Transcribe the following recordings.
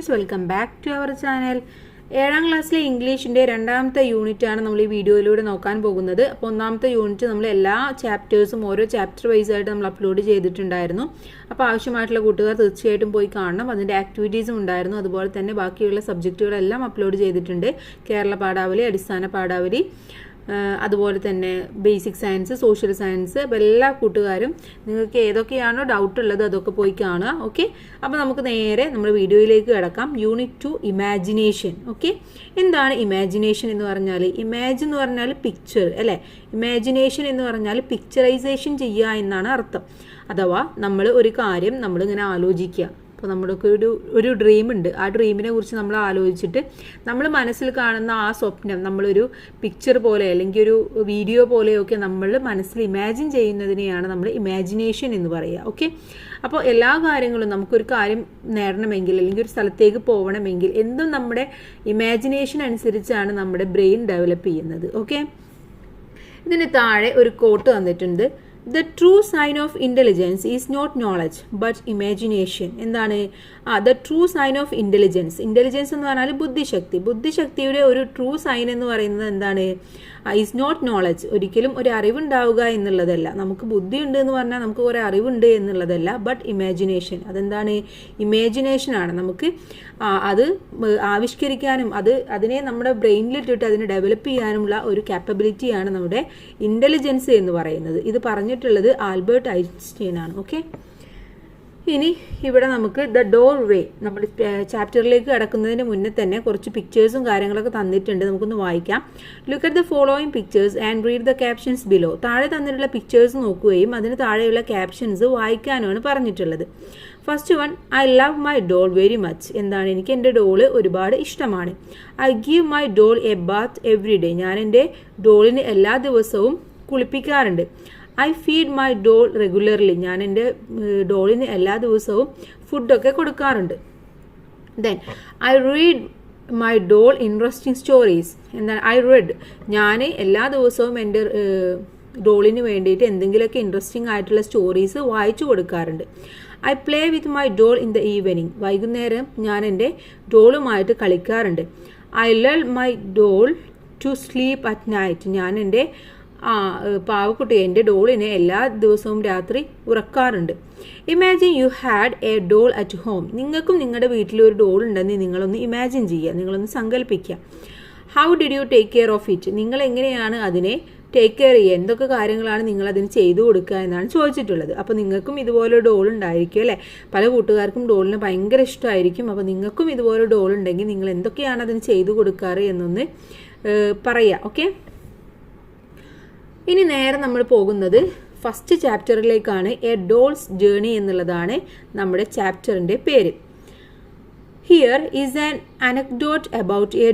Friends, welcome back to our channel. 7ാം ക്ലാസ്സിലെ ഇംഗ്ലീഷിൻ്റെ 2ാമത്തെ യൂണിറ്റാണ് നമ്മൾ ഈ വീഡിയോയിലൂടെ നോക്കാൻ പോകുന്നത്. അപ്പോൾ 1ാമത്തെ യൂണിറ്റ് നമ്മൾ എല്ലാ ചാപ്റ്റേഴ്സും ഓരോ ചാപ്റ്റർ വൈസ് ആയിട്ട് നമ്മൾ അപ്ലോഡ് ചെയ്തിട്ടുണ്ടായിരുന്നു. അപ്പോൾ ആവശ്യമായിട്ടുള്ള കൂട്ടുകാർ തീർച്ചയായിട്ടും പോയി കാണണം. അതിൻ്റെ ആക്ടിവിറ്റീസും ഉണ്ടായിരുന്നു. അതുപോലെ തന്നെ ബാക്കിയുള്ള സബ്ജക്റ്റുകളെല്ലാം അപ്ലോഡ് ചെയ്തിട്ടുണ്ട്. കേരള പാഠാവലി, അടിസ്ഥാന പാഠാവലി, അതുപോലെ തന്നെ ബേസിക് സയൻസ്, സോഷ്യൽ സയൻസ്. അപ്പോൾ എല്ലാ കൂട്ടുകാരും നിങ്ങൾക്ക് ഏതൊക്കെയാണോ ഡൗട്ട് ഉള്ളത് അതൊക്കെ പോയി കാണുക. ഓക്കെ, അപ്പോൾ നമുക്ക് നേരെ നമ്മുടെ വീഡിയോയിലേക്ക് കിടക്കാം. Unit 2 imagination. ഓക്കെ, എന്താണ് ഇമാജിനേഷൻ എന്ന് പറഞ്ഞാൽ? ഇമാജിൻ എന്ന് പറഞ്ഞാൽ പിക്ചർ അല്ലേ. ഇമാജിനേഷൻ എന്ന് പറഞ്ഞാൽ പിക്ചറൈസേഷൻ ചെയ്യുക എന്നാണ് അർത്ഥം. അഥവാ നമ്മൾ ഒരു കാര്യം നമ്മളിങ്ങനെ ആലോചിക്കുക. അപ്പോൾ നമ്മൾക്ക് ഒരു ഡ്രീം ഉണ്ട്. ആ ഡ്രീമിനെ കുറിച്ച് നമ്മൾ ആലോചിച്ചിട്ട് നമ്മൾ മനസ്സിൽ കാണുന്ന ആ സ്വപ്നം നമ്മളൊരു പിക്ചർ പോലെ അല്ലെങ്കിൽ ഒരു വീഡിയോ പോലെയൊക്കെ നമ്മൾ മനസ്സിൽ ഇമാജിൻ ചെയ്യുന്നതിനെയാണ് നമ്മൾ ഇമാജിനേഷൻ എന്ന് പറയുക. ഓക്കെ, അപ്പോൾ എല്ലാ കാര്യങ്ങളും നമുക്കൊരു കാര്യം നേടണമെങ്കിൽ അല്ലെങ്കിൽ ഒരു സ്ഥലത്തേക്ക് പോകണമെങ്കിൽ എന്തും നമ്മുടെ ഇമാജിനേഷൻ അനുസരിച്ചാണ് നമ്മുടെ ബ്രെയിൻ ഡെവലപ്പ് ചെയ്യുന്നത്. ഓക്കെ, ഇതിന് താഴെ ഒരു കോട്ട് തന്നിട്ടുണ്ട്. The true sign of intelligence is not knowledge but imagination. എന്താണ് the true sign of intelligence? Intelligence എന്ന് പറഞ്ഞാൽ ബുദ്ധിശക്തി. ബുദ്ധിശക്തിയുടെ ഒരു ട്രൂ സൈൻ എന്ന് പറയുന്നത് എന്താണ്? Is not knowledge. ഒരിക്കലും ഒരു അറിവുണ്ടാവുക എന്നുള്ളതല്ല. നമുക്ക് ബുദ്ധി ഉണ്ട് എന്ന് പറഞ്ഞാൽ നമുക്ക് ഒരു അറിവുണ്ട് എന്നുള്ളതല്ല. ബട്ട് ഇമാജിനേഷൻ, അതെന്താണ്? ഇമാജിനേഷൻ ആണ്. നമുക്ക് അത് ആവിഷ്കരിക്കാനും അതിനെ നമ്മുടെ ബ്രെയിനിലിട്ടിട്ട് അതിനെ ഡെവലപ്പ് ചെയ്യാനുമുള്ള ഒരു കാപ്പബിലിറ്റിയാണ് നമ്മുടെ ഇൻ്റലിജൻസ് എന്ന് പറയുന്നത്. ഇത് പറഞ്ഞിട്ടുള്ളത് ആൽബർട്ട് ഐൻസ്റ്റീൻ ആണ്. ഓക്കെ, ഇനി ഇവിടെ നമുക്ക് ദ ഡോർ വേ, നമ്മൾ ചാപ്റ്ററിലേക്ക് കിടക്കുന്നതിന് മുന്നേ തന്നെ കുറച്ച് പിക്ചേഴ്സും കാര്യങ്ങളൊക്കെ തന്നിട്ടുണ്ട്. നമുക്കൊന്ന് വായിക്കാം. Look at the following pictures and read the captions below. താഴെ തന്നിട്ടുള്ള പിക്ചേഴ്സ് നോക്കുകയും അതിന് താഴെയുള്ള ക്യാപ്ഷൻസ് വായിക്കാനുമാണ് പറഞ്ഞിട്ടുള്ളത്. First one, I love my doll very much. എന്താണ്? എനിക്ക് എൻ്റെ ഡോള് ഒരുപാട് ഇഷ്ടമാണ്. I give my doll a bath every day. ഞാൻ എൻ്റെ ഡോളിന് എല്ലാ ദിവസവും കുളിപ്പിക്കാറുണ്ട്. I feed my doll regularly. ഞാൻ എൻ്റെ ഡോളിന് എല്ലാ ദിവസവും ഫുഡൊക്കെ കൊടുക്കാറുണ്ട്. Then I read my doll interesting stories. എന്താണ്? ഐ റീഡ്, ഞാൻ എല്ലാ ദിവസവും എൻ്റെ ഡോളിന് വേണ്ടിയിട്ട് എന്തെങ്കിലുമൊക്കെ ഇൻട്രസ്റ്റിംഗ് ആയിട്ടുള്ള സ്റ്റോറീസ് വായിച്ചു കൊടുക്കാറുണ്ട്. I play with my doll in the evening. വൈകുന്നേരം ഞാൻ എൻ്റെ ഡോളുമായിട്ട് കളിക്കാറുണ്ട്. I lull my doll to sleep at night. ഞാൻ എൻ്റെ പാവക്കുട്ടി എൻ്റെ ഡോളിനെ എല്ലാ ദിവസവും രാത്രി ഉറക്കാറുണ്ട്. Imagine you had a doll at home. നിങ്ങൾക്കും നിങ്ങളുടെ വീട്ടിൽ ഒരു ഡോൾ ഉണ്ടെന്ന് നിങ്ങളൊന്ന് ഇമാജിൻ ചെയ്യുക, നിങ്ങളൊന്ന് സങ്കല്പിക്കുക. How did you take care of it? നിങ്ങൾ എങ്ങനെയാണ് അതിനെ ടേക്ക് കെയർ ചെയ്യുക? എന്തൊക്കെ കാര്യങ്ങളാണ് നിങ്ങൾ അതിന് ചെയ്തു കൊടുക്കുക എന്നാണ് ചോദിച്ചിട്ടുള്ളത്. അപ്പോൾ നിങ്ങൾക്കും ഇതുപോലെ ഡോൾ ഉണ്ടായിരിക്കും അല്ലേ. പല കൂട്ടുകാർക്കും ഡോളിന് ഭയങ്കര ഇഷ്ടമായിരിക്കും. അപ്പോൾ നിങ്ങൾക്കും ഇതുപോലെ ഡോൾ ഉണ്ടെങ്കിൽ നിങ്ങൾ എന്തൊക്കെയാണ് അതിന് ചെയ്തു കൊടുക്കാറ് എന്നൊന്ന് പറയുക. ഓക്കെ, ഇനി നേരെ നമ്മൾ പോകുന്നത് ഫസ്റ്റ് ചാപ്റ്ററിലേക്കാണ്. എ ഡോൾസ് ജേർണി എന്നുള്ളതാണ് നമ്മുടെ ചാപ്റ്ററിൻ്റെ പേര്. Here is an anecdote about a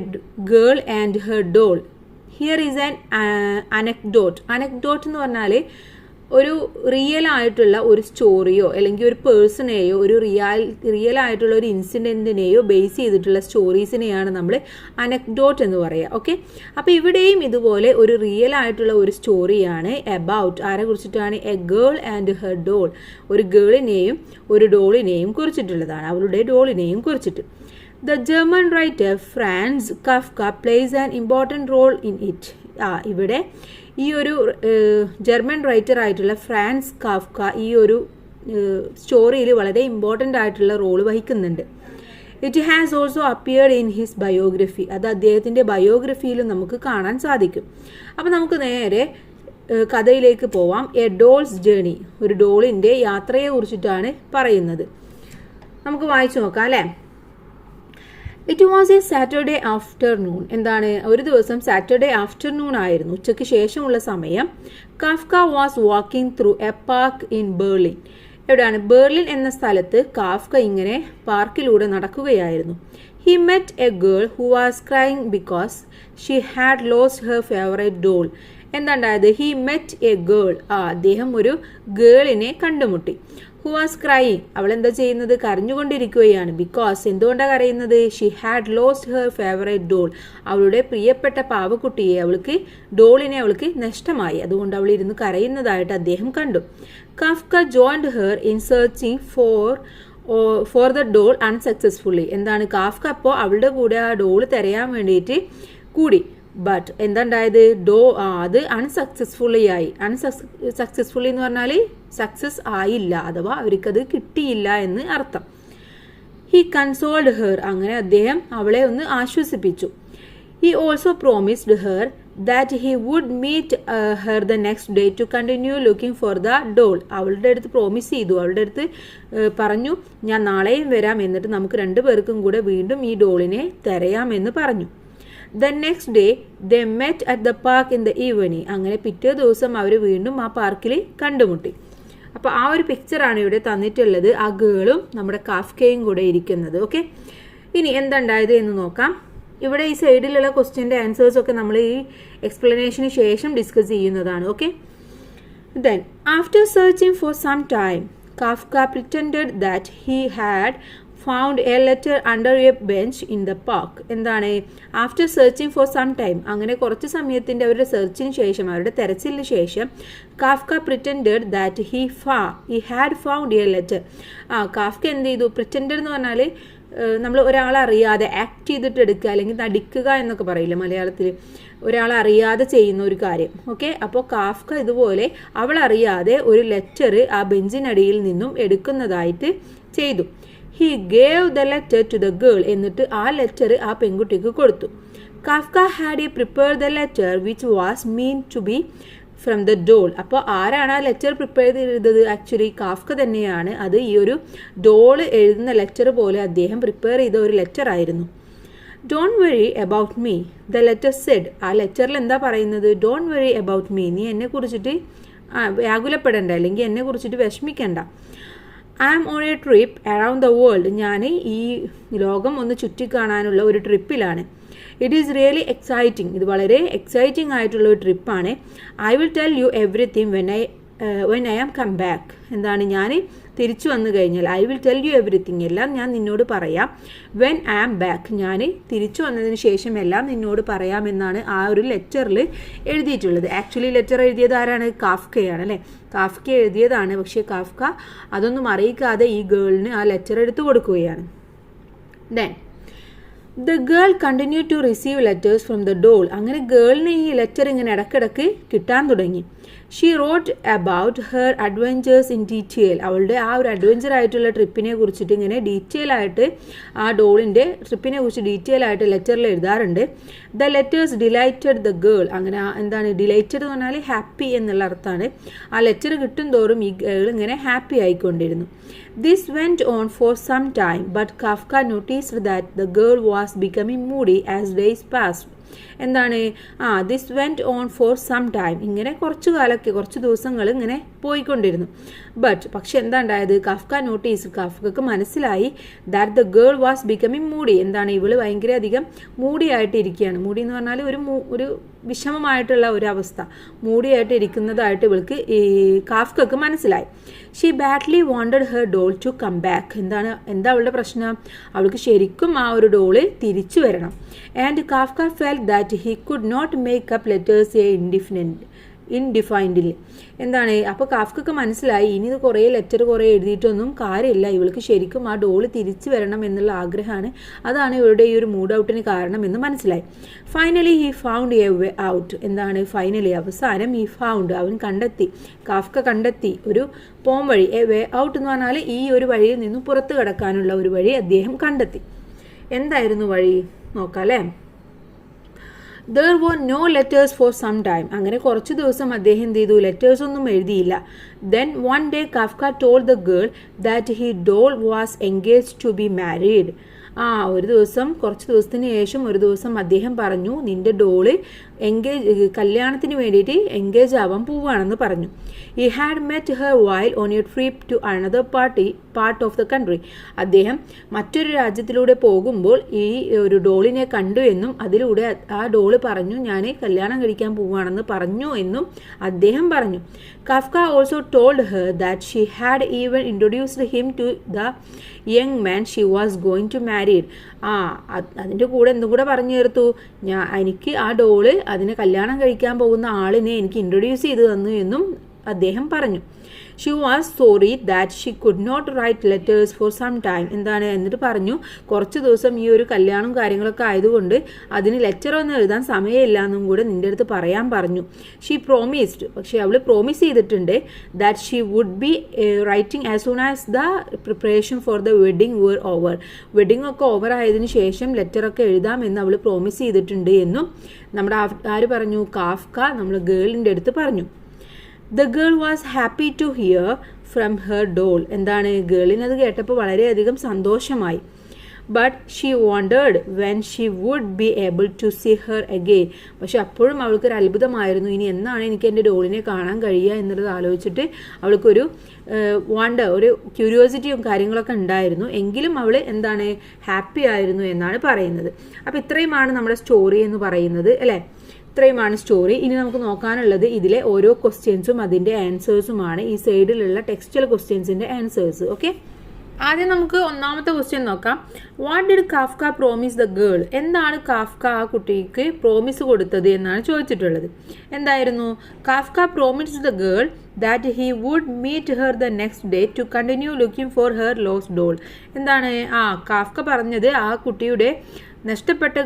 girl and her doll. Here is an anecdote. Anecdote എന്ന് പറഞ്ഞാൽ ഒരു റിയൽ ആയിട്ടുള്ള ഒരു സ്റ്റോറിയോ അല്ലെങ്കിൽ ഒരു പേഴ്സണെയോ ഒരു റിയൽ ആയിട്ടുള്ള ഒരു ഇൻസിഡൻറ്റിനെയോ ബേസ് ചെയ്തിട്ടുള്ള സ്റ്റോറീസിനെയാണ് നമ്മൾ അനക്ഡോട്ട് എന്ന് പറയുക. ഓക്കെ, അപ്പോൾ ഇവിടെയും ഇതുപോലെ ഒരു റിയൽ ആയിട്ടുള്ള ഒരു സ്റ്റോറിയാണ് അബൌട്ട് ആരെ കുറിച്ചിട്ടാണ്? A girl and her doll. ഒരു ഗേളിനെയും ഒരു ഡോളിനെയും കുറിച്ചിട്ടുള്ളതാണ്, അവളുടെ ഡോളിനെയും കുറിച്ചിട്ട്. The German writer Franz Kafka plays an important role in it. ഇവിടെ ഈ ഒരു ജർമ്മൻ റൈറ്റർ ആയിട്ടുള്ള ഫ്രാൻസ് കാഫ്ക ഈ ഒരു സ്റ്റോറിയിൽ വളരെ ഇമ്പോർട്ടൻ്റ് ആയിട്ടുള്ള റോൾ വഹിക്കുന്നുണ്ട്. It has also appeared in his biography. അത് അദ്ദേഹത്തിൻ്റെ ബയോഗ്രഫിയിലും നമുക്ക് കാണാൻ സാധിക്കും. അപ്പോൾ നമുക്ക് നേരെ കഥയിലേക്ക് പോവാം. എ ഡോൾസ് ജേർണി, ഒരു ഡോളിൻ്റെ യാത്രയെ കുറിച്ചിട്ടാണ് പറയുന്നത്. നമുക്ക് വായിച്ചു നോക്കാം അല്ലേ. It was a Saturday afternoon. എന്താണ്? ഒരു ദിവസം സാറ്റർഡേ ആഫ്റ്റർനൂൺ ആയിരുന്നു, ഉച്ചയ്ക്ക് ശേഷമുള്ള സമയം. Kafka was walking through a park in Berlin. എവിടെയാണ്? ബെർലിൻ എന്ന സ്ഥലത്ത് കാഫ്ക ഇങ്ങനെ പാർക്കിലൂടെ നടക്കുകയായിരുന്നു. He met a girl who was crying because she had lost her favourite doll. എന്താണ്ടായത്? ഹി മെറ്റ് എ ഗേൾ, അദ്ദേഹം ഒരു ഗേളിനെ കണ്ടുമുട്ടി. ഹു വാസ് ക്രൈയിങ്, അവൾ എന്താ ചെയ്യുന്നത്? കരഞ്ഞുകൊണ്ടിരിക്കുകയാണ്. ബിക്കോസ്, എന്തുകൊണ്ടാണ് കരയുന്നത്? She had lost her favourite doll, അവളുടെ പ്രിയപ്പെട്ട പാവക്കുട്ടിയെ ഡോളിനെ അവൾക്ക് നഷ്ടമായി. അതുകൊണ്ട് അവൾ ഇരുന്ന് കരയുന്നതായിട്ട് അദ്ദേഹം കണ്ടു. Kafka joined her in searching for for the doll unsuccessfully. എന്താണ്, കാഫ്ക അപ്പോൾ അവളുടെ കൂടെ ആ ഡോൾ തിരയാൻ വേണ്ടിയിട്ട് കൂടി. ബട്ട് എന്താ ഉണ്ടായത്, അത് അൺസക്സസ്ഫുള്ളി ആയി. സക്സസ്ഫുള്ളി എന്ന് പറഞ്ഞാൽ സക്സസ് ആയില്ല, അഥവാ അവർക്കത് കിട്ടിയില്ല എന്ന് അർത്ഥം. ഹി കൺസോൾഡ് ഹെർ, അങ്ങനെ അദ്ദേഹം അവളെ ഒന്ന് ആശ്വസിപ്പിച്ചു. He also promised her that he would meet her the next day to continue looking for the doll. അവളുടെ അടുത്ത് പ്രോമിസ് ചെയ്തു, അവളുടെ അടുത്ത് പറഞ്ഞു ഞാൻ നാളെയും വരാം, എന്നിട്ട് നമുക്ക് രണ്ടുപേർക്കും കൂടെ വീണ്ടും ഈ ഡോളിനെ തിരയാമെന്ന് പറഞ്ഞു. The next day they met at the park in the evening. അങ്ങനെ പിറ്റേ ദിവസം അവർ വീണ്ടും ആ പാർക്കിൽ കണ്ടുമുട്ടി. അപ്പോൾ ആ ഒരു പിക്ചറാണ് ഇവിടെ തന്നിട്ടുള്ളത്, ആ ഗേളും നമ്മുടെ കാഫ്കയും കൂടെ ഇരിക്കുന്നത്. ഓക്കെ, ഇനി എന്തുണ്ടായത് എന്ന് നോക്കാം. ഇവിടെ ഈ സൈഡിലുള്ള ക്വസ്റ്റ്യൻ്റെ ആൻസേഴ്സൊക്കെ നമ്മൾ ഈ എക്സ്പ്ലനേഷന് ശേഷം ഡിസ്കസ് ചെയ്യുന്നതാണ്. Okay, then after searching for some time Kafka pretended that he had found a letter under a bench in the park. എന്താണ്, after searching for some time, അങ്ങനെ കുറച്ച് സമയത്തിൻ്റെ അവരുടെ സെർച്ചിന് ശേഷം, അവരുടെ തെരച്ചിലിന് ശേഷം Kafka pretended that he had found a letter. Kafka എന്ത് ചെയ്തു, പ്രിറ്റൻഡഡ് എന്ന് പറഞ്ഞാൽ നമ്മൾ ഒരാളറിയാതെ ആക്ട് ചെയ്തിട്ട് എടുക്കുക അല്ലെങ്കിൽ നടിക്കുക എന്നൊക്കെ പറയില്ല മലയാളത്തിൽ, ഒരാളറിയാതെ ചെയ്യുന്ന ഒരു കാര്യം. ഓക്കെ, അപ്പോൾ കാഫ്ക ഇതുപോലെ അവളറിയാതെ ഒരു ലെറ്റർ ആ ബെഞ്ചിനടിയിൽ നിന്നും എടുക്കുന്നതായിട്ട് ചെയ്തു. He gave the letter to the girl, എന്നിട്ട് ആ ലെറ്റർ ആ പെൺകുട്ടിക്ക് കൊടുത്തു. Kafka had prepare the letter which was mean to be from the doll. അപ്പോൾ ആരാണ് ആ ലെറ്റർ പ്രിപ്പയർ ചെയ്തത്, ആക്ച്വലി കാഫ്ക തന്നെയാണ്. അത് ഈ ഒരു ഡോള് എഴുതുന്ന ലെറ്റർ പോലെ അദ്ദേഹം പ്രിപ്പയർ ചെയ്ത ഒരു ലെറ്റർ ആയിരുന്നു. Don't worry about me the letter said. ആ ലെറ്ററിൽ എന്താ പറയുന്നത്, ഡോണ്ട് വറി അബൌട്ട് മീ, നീ എന്നെ കുറിച്ചിട്ട് വ്യാകുലപ്പെടേണ്ട അല്ലെങ്കിൽ എന്നെ കുറിച്ചിട്ട് വിഷമിക്കണ്ട. I am on a trip around the world. ഞാൻ ഈ ലോകം ഒന്ന് ചുറ്റിക്കാണാനുള്ള ഒരു ട്രിപ്പിലാണ്. It is really exciting. ഇത് വളരെ എക്സൈറ്റിംഗ് ആയിട്ടുള്ള ഒരു ട്രിപ്പാണ്. I will tell you everything when I am come back. എന്താണ്, ഞാൻ തിരിച്ചു വന്നു കഴിഞ്ഞാൽ I will tell you everything, എല്ലാം ഞാൻ നിന്നോട് പറയാം. വെൻ ഐ ആം ബാക്ക്, ഞാൻ തിരിച്ചു വന്നതിന് ശേഷം എല്ലാം നിന്നോട് പറയാമെന്നാണ് ആ ഒരു ലെറ്ററിൽ എഴുതിയിട്ടുള്ളത്. ആക്ച്വലി ലെറ്റർ എഴുതിയത് ആരാണ്, കാഫ്കയാണ് അല്ലേ, കാഫ്ക എഴുതിയതാണ്. പക്ഷേ കാഫ്ക അതൊന്നും അറിയിക്കാതെ ഈ ഗേളിന് ആ ലെറ്റർ എടുത്തു കൊടുക്കുകയാണ്. Then the girl continue to receive letters from the doll. അങ്ങനെ ഗേളിന് ഈ ലെറ്റർ ഇങ്ങനെ ഇടയ്ക്കിടയ്ക്ക് കിട്ടാൻ തുടങ്ങി. She wrote about her adventures in detail. അവളുടെ ആ ഒരു അഡ്വഞ്ചർ ആയിട്ടുള്ള ട്രിപ്പിനെ കുറിച്ചിട്ട് ഇങ്ങനെ ഡീറ്റെയിൽ ആയിട്ട് ആ ഡോളിൻ്റെ ട്രിപ്പിനെ കുറിച്ച് ഡീറ്റെയിൽ ആയിട്ട് ലെറ്ററിൽ എഴുതാറുണ്ട്. The letters delighted the girl. അങ്ങനെ എന്താണ് ഡിലൈറ്റഡ് എന്ന് പറഞ്ഞാൽ ഹാപ്പി എന്നുള്ള അർത്ഥമാണ്. ആ ലെറ്റർ കിട്ടും തോറും ഈ ഗേൾ ഇങ്ങനെ happy ആയിക്കൊണ്ടിരുന്നു. This went on for some time, but Kafka noticed that the girl was becoming moody as days passed. എന്താണ്, this went on for some time, ഇങ്ങനെ കുറച്ച് ദിവസങ്ങൾ ഇങ്ങനെ പോയിക്കൊണ്ടിരുന്നു. പക്ഷെ എന്താ ഉണ്ടായത്, കാഫ്കക്ക് മനസ്സിലായി that the girl was becoming Moody. എന്താണ്, ഇവള് ഭയങ്കര അധികം മൂഡി ആയിട്ട് ഇരിക്കുകയാണ്. മൂഡി എന്ന് പറഞ്ഞാൽ ഒരു വിഷമമായിട്ടുള്ള ഒരു അവസ്ഥ, മൂഡിയായിട്ട് ഇരിക്കുന്നതായിട്ട് ഇവൾക്ക് കാഫ്കക്ക് മനസ്സിലായി. She badly wanted her doll to come back. എന്താ അവളുടെ പ്രശ്നം, അവൾക്ക് ശരിക്കും ആ ഒരു ഡോള് തിരിച്ചു വരണം. And Kafka felt that he could not make up letters indefinitely. എന്താണ്, അപ്പോൾ കാഫ്കക്ക് മനസ്സിലായി ഇനി ഇത് കുറേ എഴുതിയിട്ടൊന്നും കാര്യമില്ല, ഇവൾക്ക് ശരിക്കും ആ ഡോള് തിരിച്ചു വരണം എന്നുള്ള ആഗ്രഹമാണ്, അതാണ് ഇവരുടെ ഈ ഒരു മൂഡ് ഔട്ടിന് കാരണം എന്ന് മനസ്സിലായി. Finally he found a way out. എന്താണ്, ഫൈനലി അവസാനം ഹി ഫൗണ്ട്, അവൻ കണ്ടെത്തി, കാഫ്ക കണ്ടെത്തി ഒരു പോം വഴി. എ വേ ഔട്ട് എന്ന് പറഞ്ഞാൽ ഈ ഒരു വഴിയിൽ നിന്നും പുറത്ത് കടക്കാനുള്ള ഒരു വഴി അദ്ദേഹം കണ്ടെത്തി. എന്തായിരുന്നു വഴി നോക്കാം അല്ലേ. There were no letters for some time. അങ്ങനെ കുറച്ച് ദിവസം അദ്ദേഹം എന്ത് ചെയ്തു, ലെറ്റേഴ്സ് ഒന്നും എഴുതിയില്ല. Then one day Kafka told the girl that his doll was engaged to be married. കുറച്ച് ദിവസത്തിന് ശേഷം ഒരു ദിവസം അദ്ദേഹം പറഞ്ഞു, നിന്റെ ഡോള് കല്യാണത്തിന് വേണ്ടിയിട്ട് എൻഗേജ് ആവാൻ പോവുകയാണെന്ന് പറഞ്ഞു. He had met her while on a trip to another part of the country. അദ്ദേഹം മറ്റൊരു രാജ്യത്തിലൂടെ പോകുമ്പോൾ ഈ ഒരു ഡോളിനെ കണ്ടു എന്നും അതിലൂടെ ആ ഡോള് പറഞ്ഞു ഞാൻ കല്യാണം കഴിക്കാൻ പോവുകയാണെന്ന് പറഞ്ഞു എന്നും അദ്ദേഹം പറഞ്ഞു. Kafka also told her that she had even introduced him to the young man she was going to marry. അതിൻ്റെ കൂടെ എന്തും കൂടെ പറഞ്ഞു ചേർത്തു, എനിക്ക് ആ ഡോള് അതിനെ കല്യാണം കഴിക്കാൻ പോകുന്ന ആളിനെ എനിക്ക് ഇൻട്രൊഡ്യൂസ് ചെയ്ത് തന്നു എന്നും അദ്ദേഹം പറഞ്ഞു. She was sorry that she could not write letters for some time. എന്താണ് എന്നിട്ട് പറഞ്ഞു, കുറച്ച് ദിവസം ഈ ഒരു കല്യാണം കാര്യങ്ങളൊക്കെ ആയതുകൊണ്ട് അതിന് ലെറ്റർ ഒന്നും എഴുതാൻ സമയമില്ല എന്നും കൂടെ നിൻ്റെ അടുത്ത് പറയാൻ പറഞ്ഞു. ഷീ പ്രോമിസ്ഡ്, പക്ഷേ അവൾ പ്രോമിസ് ചെയ്തിട്ടുണ്ട് that she would be writing as soon as the preparation for the wedding were over. Wedding ഒക്കെ ഓവർ ആയതിനു ശേഷം ലെറ്ററൊക്കെ എഴുതാമെന്ന് അവൾ പ്രോമിസ് ചെയ്തിട്ടുണ്ട് എന്നും നമ്മുടെ ആര് പറഞ്ഞു, കാഫ്ക നമ്മൾ ഗേളിൻ്റെ അടുത്ത് പറഞ്ഞു. The girl was happy to hear from her doll. എന്താണ്, ഗേളിനത് കേട്ടപ്പോൾ വളരെയധികം സന്തോഷമായി. But she wondered when she would be able to see her again. പക്ഷെ അപ്പോഴും അവൾക്കൊരു അത്ഭുതമായിരുന്നു, ഇനി എന്നാണ് എനിക്ക് എൻ്റെ ഡോളിനെ കാണാൻ കഴിയുക എന്നുള്ളത് ആലോചിച്ചിട്ട് അവൾക്കൊരു ഒരു ക്യൂരിയോസിറ്റിയും കാര്യങ്ങളൊക്കെ ഉണ്ടായിരുന്നു. എങ്കിലും അവൾ എന്താണ്, ഹാപ്പി ആയിരുന്നു എന്നാണ് പറയുന്നത്. അപ്പോൾ ഇത്രയുമാണ് നമ്മുടെ സ്റ്റോറി എന്ന് പറയുന്നത് അല്ലേ. ഇത്രയുമാണ് സ്റ്റോറി. ഇനി നമുക്ക് നോക്കാനുള്ളത് ഇതിലെ ഓരോ ക്വസ്റ്റ്യൻസും അതിൻ്റെ ആൻസേഴ്സുമാണ്. ഈ സൈഡിലുള്ള ടെക്സ്റ്റൽ ക്വസ്റ്റ്യൻസിൻ്റെ ആൻസേഴ്സ്. ഓക്കെ, ആദ്യം നമുക്ക് ഒന്നാമത്തെ ക്വസ്റ്റ്യൻ നോക്കാം. What did Kafka promise the girl? എന്താണ് കാഫ്ക ആ കുട്ടിക്ക് പ്രോമിസ് കൊടുത്തത് എന്നാണ് ചോദിച്ചിട്ടുള്ളത്. എന്തായിരുന്നു? Kafka promised the girl that he would meet her the next day to continue looking for her lost doll. എന്താണ് കാഫ്ക പറഞ്ഞത്, ആ കുട്ടിയുടെ നഷ്ടപ്പെട്ട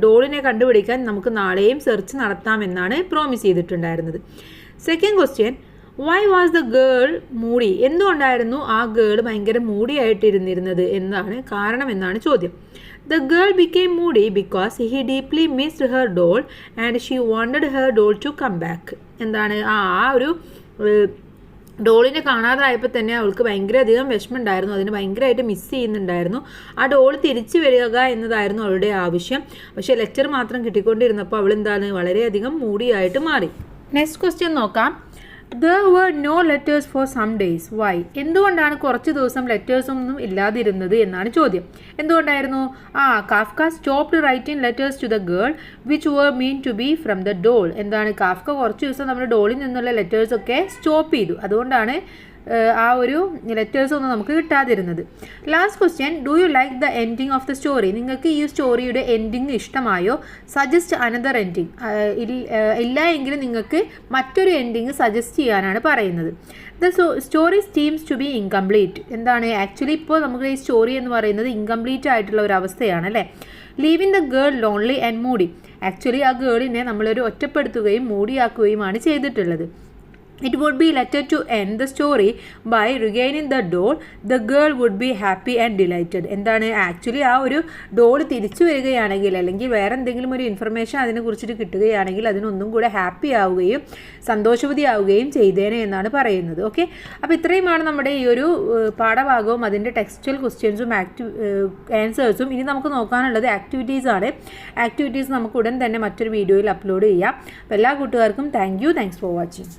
ഡോളിനെ കണ്ടുപിടിക്കാൻ നമുക്ക് നാളെയും സെർച്ച് നടത്താമെന്നാണ് പ്രോമിസ് ചെയ്തിട്ടുണ്ടായിരുന്നത്. Second question, why was the girl moody? എന്തുകൊണ്ടായിരുന്നു ആ ഗേൾ ഭയങ്കര മൂഡിയായിട്ടിരുന്നിരുന്നത് എന്നാണ് കാരണം എന്നാണ് ചോദ്യം. The girl became moody because he deeply missed her doll and she wanted her doll to come back. എന്താണ്, ആ ഒരു ഡോളിനെ കാണാതായപ്പോൾ തന്നെ അവൾക്ക് ഭയങ്കരധികം വിഷമമുണ്ടായിരുന്നു, അതിന് ഭയങ്കരമായിട്ട് മിസ് ചെയ്യുന്നുണ്ടായിരുന്നു. ആ ഡോൾ തിരിച്ചു വരിക എന്നതായിരുന്നു അവളുടെ ആവശ്യം. പക്ഷേ ലെറ്റർ മാത്രം കിട്ടിക്കൊണ്ടിരുന്നപ്പോൾ അവൾ എന്താണ്, വളരെയധികം മൂഡിയായിട്ട് മാറി. നെക്സ്റ്റ് ക്വസ്റ്റ്യൻ നോക്കാം. There were no letters for some days. Why? എന്തുകൊണ്ടാണ് കുറച്ച് ദിവസം ലെറ്റേഴ്സ് ഒന്നും ഇല്ലാതിരുന്നത് എന്നാണ് ചോദ്യം. എന്തുകൊണ്ടായിരുന്നു? Kafka stopped writing letters to the girl which were meant to be from the doll. എന്താണ്, കാഫ്ക കുറച്ച് ദിവസം നമ്മുടെ ഡോളിൽ നിന്നുള്ള ലെറ്റേഴ്സൊക്കെ സ്റ്റോപ്പ് ചെയ്തു. അതുകൊണ്ടാണ് ആ ഒരു ലെറ്റേഴ്സ് ഒന്നും നമുക്ക് കിട്ടാതിരുന്നത്. Last question, do you like the ending of the story? നിങ്ങൾക്ക് ഈ സ്റ്റോറിയുടെ എൻഡിങ് ഇഷ്ടമായോ? Suggest another ending. ഇല്ല എങ്കിൽ നിങ്ങൾക്ക് മറ്റൊരു എൻഡിങ് സജസ്റ്റ് ചെയ്യാനാണ് പറയുന്നത്. The story seems to be incomplete. എന്താണ്, ആക്ച്വലി ഇപ്പോൾ നമുക്ക് ഈ സ്റ്റോറി എന്ന് പറയുന്നത് ഇൻകംപ്ലീറ്റ് ആയിട്ടുള്ള ഒരു അവസ്ഥയാണ് അല്ലേ. Living the girl lonely and Moody. Actually ആ ഗേളിനെ നമ്മളൊരു ഒറ്റപ്പെടുത്തുകയും മൂടിയാക്കുകയുമാണ് ചെയ്തിട്ടുള്ളത്. It would be better to end the story by regaining the doll. The girl would be happy and delighted. എന്താണ്, ആക്ച്വലി ആ ഒരു ഡോൾ തിരിച്ചു വരികയാണെങ്കിൽ അല്ലെങ്കിൽ വേറെ എന്തെങ്കിലും ഒരു ഇൻഫർമേഷൻ അതിനെ കുറിച്ചിട്ട് കിട്ടുകയാണെങ്കിൽ അതിനൊന്നും കൂടെ ഹാപ്പി ആവുകയും സന്തോഷവതിയാവുകയും ചെയ്തേനെ എന്നാണ് പറയുന്നത്. ഓക്കെ, അപ്പോൾ ഇത്രയുമാണ് നമ്മുടെ ഈ ഒരു പാഠഭാഗവും അതിൻ്റെ ടെക്സ്റ്റൽ ക്വസ്റ്റ്യൻസും ആൻസേഴ്സും. ഇനി നമുക്ക് നോക്കാനുള്ളത് ആക്ടിവിറ്റീസ് ആണ്. ആക്ടിവിറ്റീസ് നമുക്ക് ഉടൻ തന്നെ മറ്റൊരു വീഡിയോയിൽ അപ്ലോഡ് ചെയ്യാം. അപ്പോൾ എല്ലാ കൂട്ടുകാർക്കും താങ്ക്സ് ഫോർ വാച്ചിങ്.